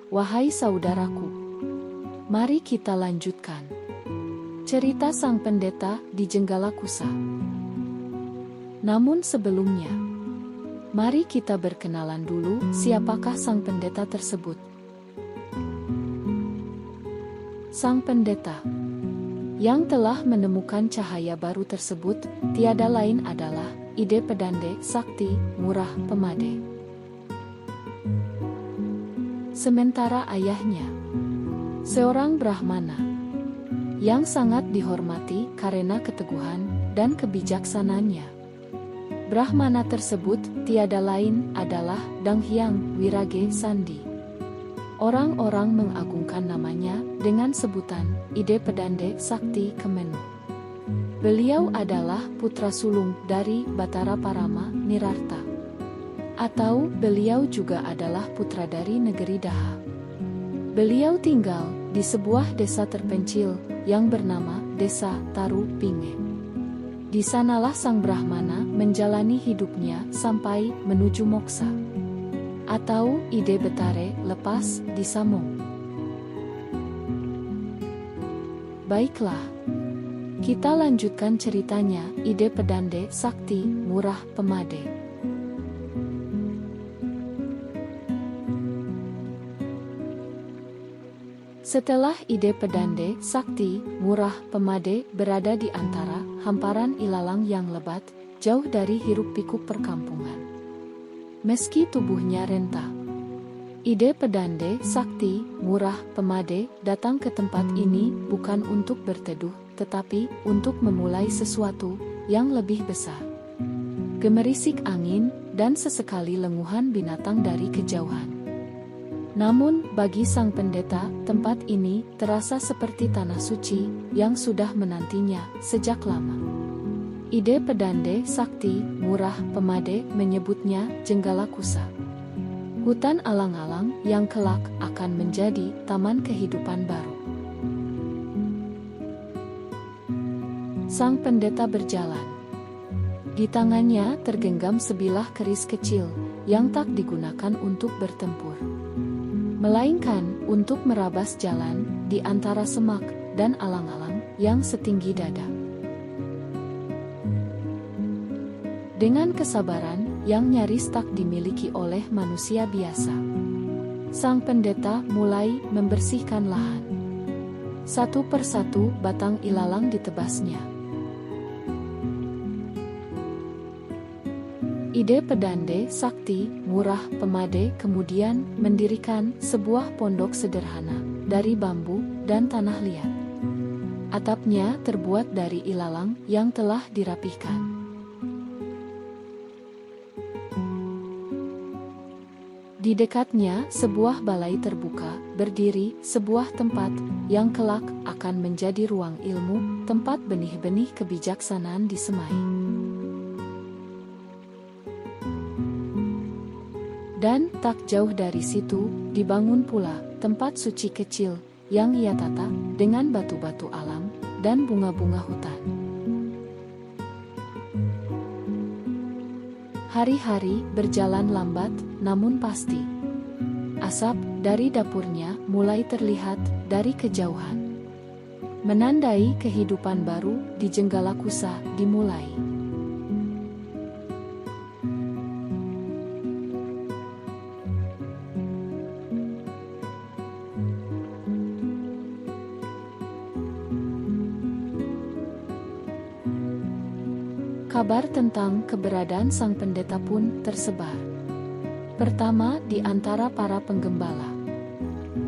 Wahai saudaraku, mari kita lanjutkan cerita sang pendeta di Jenggala Kusa. Namun sebelumnya, mari kita berkenalan dulu siapakah sang pendeta tersebut. Sang pendeta yang telah menemukan cahaya baru tersebut tiada lain adalah Ide Pedande Sakti Murah Pemade. Sementara ayahnya, seorang Brahmana yang sangat dihormati karena keteguhan dan kebijaksanaannya. Brahmana tersebut tiada lain adalah Dang Hyang Wirage Sandi. Orang-orang mengagungkan namanya dengan sebutan Ide Pedande Sakti Kemenu. Beliau adalah putra sulung dari Batara Parama Nirarta. Atau beliau juga adalah putra dari negeri Daha. Beliau tinggal di sebuah desa terpencil yang bernama Desa Taru Pinge. Di sanalah sang Brahmana menjalani hidupnya sampai menuju moksa. Atau Ide Betare lepas di Samong. Baiklah, kita lanjutkan ceritanya Ide Pedande Sakti Murah Pemade. Setelah Ide Pedande Sakti Murah Pemade berada di antara hamparan ilalang yang lebat, jauh dari hiruk-pikuk perkampungan. Meski tubuhnya rentah, Ide Pedande Sakti Murah Pemade datang ke tempat ini bukan untuk berteduh, tetapi untuk memulai sesuatu yang lebih besar. Gemerisik angin dan sesekali lenguhan binatang dari kejauhan. Namun bagi sang pendeta, tempat ini terasa seperti tanah suci yang sudah menantinya sejak lama. Ide Pedande Sakti Murah Pemade menyebutnya Jenggala Kusa. Hutan alang-alang yang kelak akan menjadi taman kehidupan baru. Sang pendeta berjalan. Di tangannya tergenggam sebilah keris kecil yang tak digunakan untuk bertempur, melainkan untuk merabas jalan di antara semak dan alang-alang yang setinggi dada. Dengan kesabaran yang nyaris tak dimiliki oleh manusia biasa, sang pendeta mulai membersihkan lahan. Satu persatu batang ilalang ditebasnya. Ide Pedande Sakti Murah Pemade kemudian mendirikan sebuah pondok sederhana dari bambu dan tanah liat. Atapnya terbuat dari ilalang yang telah dirapihkan. Di dekatnya sebuah balai terbuka, berdiri sebuah tempat yang kelak akan menjadi ruang ilmu, tempat benih-benih kebijaksanaan disemai. Dan tak jauh dari situ, dibangun pula tempat suci kecil yang ia tata dengan batu-batu alam dan bunga-bunga hutan. Hari-hari berjalan lambat, namun pasti. Asap dari dapurnya mulai terlihat dari kejauhan. Menandai kehidupan baru di Jenggala Kusa dimulai. Kabar tentang keberadaan sang pendeta pun tersebar. Pertama di antara para penggembala.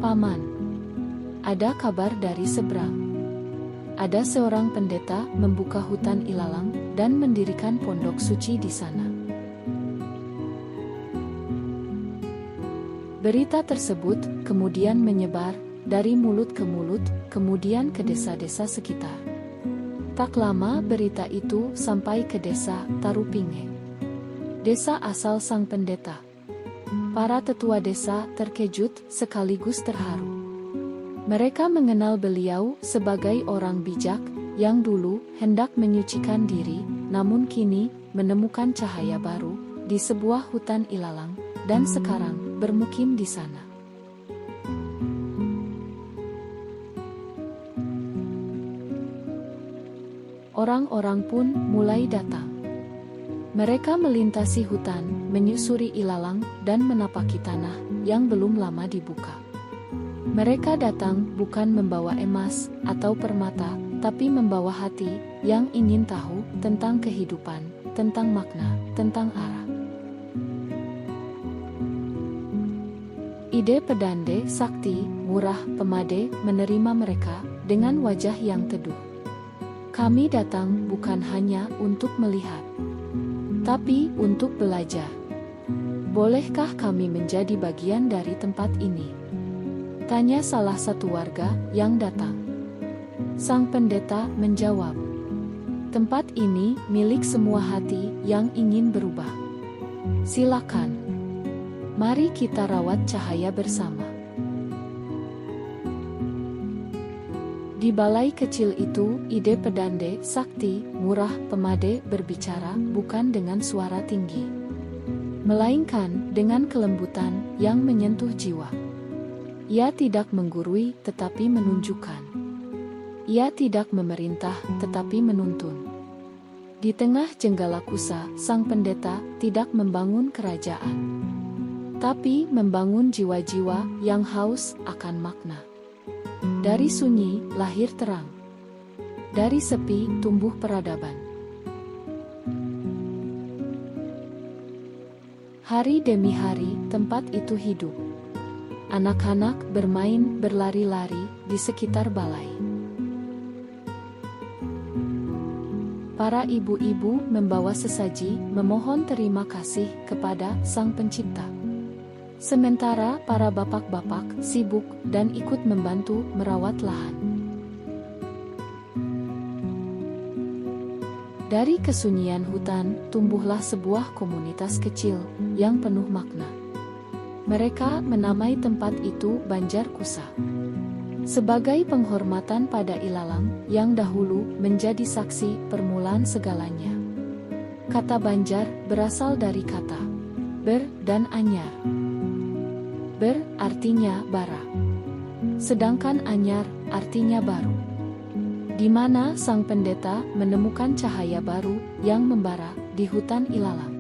Paman, ada kabar dari seberang. Ada seorang pendeta membuka hutan ilalang dan mendirikan pondok suci di sana. Berita tersebut kemudian menyebar dari mulut ke mulut, kemudian ke desa-desa sekitar. Tak lama berita itu sampai ke desa Tarupinge, desa asal sang pendeta. Para tetua desa terkejut sekaligus terharu. Mereka mengenal beliau sebagai orang bijak yang dulu hendak menyucikan diri, namun kini menemukan cahaya baru di sebuah hutan ilalang, dan sekarang bermukim di sana. Orang-orang pun mulai datang. Mereka melintasi hutan, menyusuri ilalang, dan menapaki tanah yang belum lama dibuka. Mereka datang bukan membawa emas atau permata, tapi membawa hati yang ingin tahu tentang kehidupan, tentang makna, tentang arah. Ide Pedande Sakti, Murah Pemade menerima mereka dengan wajah yang teduh. Kami datang bukan hanya untuk melihat, tapi untuk belajar. Bolehkah kami menjadi bagian dari tempat ini? Tanya salah satu warga yang datang. Sang pendeta menjawab, tempat ini milik semua hati yang ingin berubah. Silakan. Mari kita rawat cahaya bersama. Di balai kecil itu, Ide Pedande Sakti, Murah Pemade berbicara bukan dengan suara tinggi, melainkan dengan kelembutan yang menyentuh jiwa. Ia tidak menggurui tetapi menunjukkan. Ia tidak memerintah tetapi menuntun. Di tengah Jenggalakusa, sang pendeta tidak membangun kerajaan, tapi membangun jiwa-jiwa yang haus akan makna. Dari sunyi lahir terang. Dari sepi tumbuh peradaban. Hari demi hari tempat itu hidup. Anak-anak bermain berlari-lari di sekitar balai. Para ibu-ibu membawa sesaji memohon terima kasih kepada Sang Pencipta. Sementara para bapak-bapak sibuk dan ikut membantu merawat lahan. Dari kesunyian hutan tumbuhlah sebuah komunitas kecil yang penuh makna. Mereka menamai tempat itu Banjar Kusa, sebagai penghormatan pada ilalang yang dahulu menjadi saksi permulaan segalanya. Kata Banjar berasal dari kata ber dan anyar. Ber artinya bara, sedangkan anyar artinya baru. Di mana sang pendeta menemukan cahaya baru yang membara di hutan ilalang.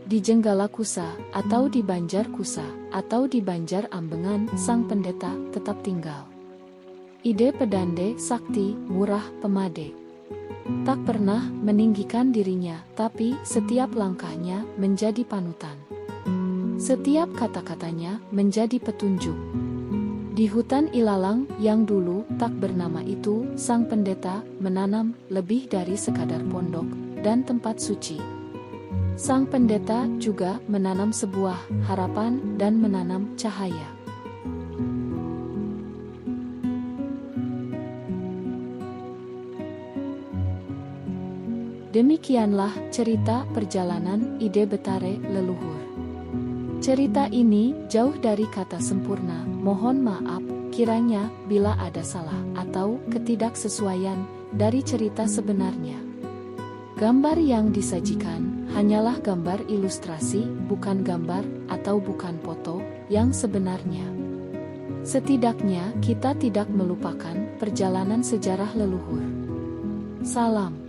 Di Jenggalakusa atau di Banjar Kusa atau di Banjar Ambengan, sang pendeta tetap tinggal. Ide Pedande Sakti, Murah Pemade tak pernah meninggikan dirinya, tapi setiap langkahnya menjadi panutan. Setiap kata-katanya menjadi petunjuk. Di hutan ilalang yang dulu tak bernama itu, sang pendeta menanam lebih dari sekadar pondok dan tempat suci. Sang pendeta juga menanam sebuah harapan dan menanam cahaya. Demikianlah cerita perjalanan Ide Betare leluhur. Cerita ini jauh dari kata sempurna, mohon maaf kiranya bila ada salah atau ketidaksesuaian dari cerita sebenarnya. Gambar yang disajikan hanyalah gambar ilustrasi, bukan gambar atau bukan foto yang sebenarnya. Setidaknya kita tidak melupakan perjalanan sejarah leluhur. Salam.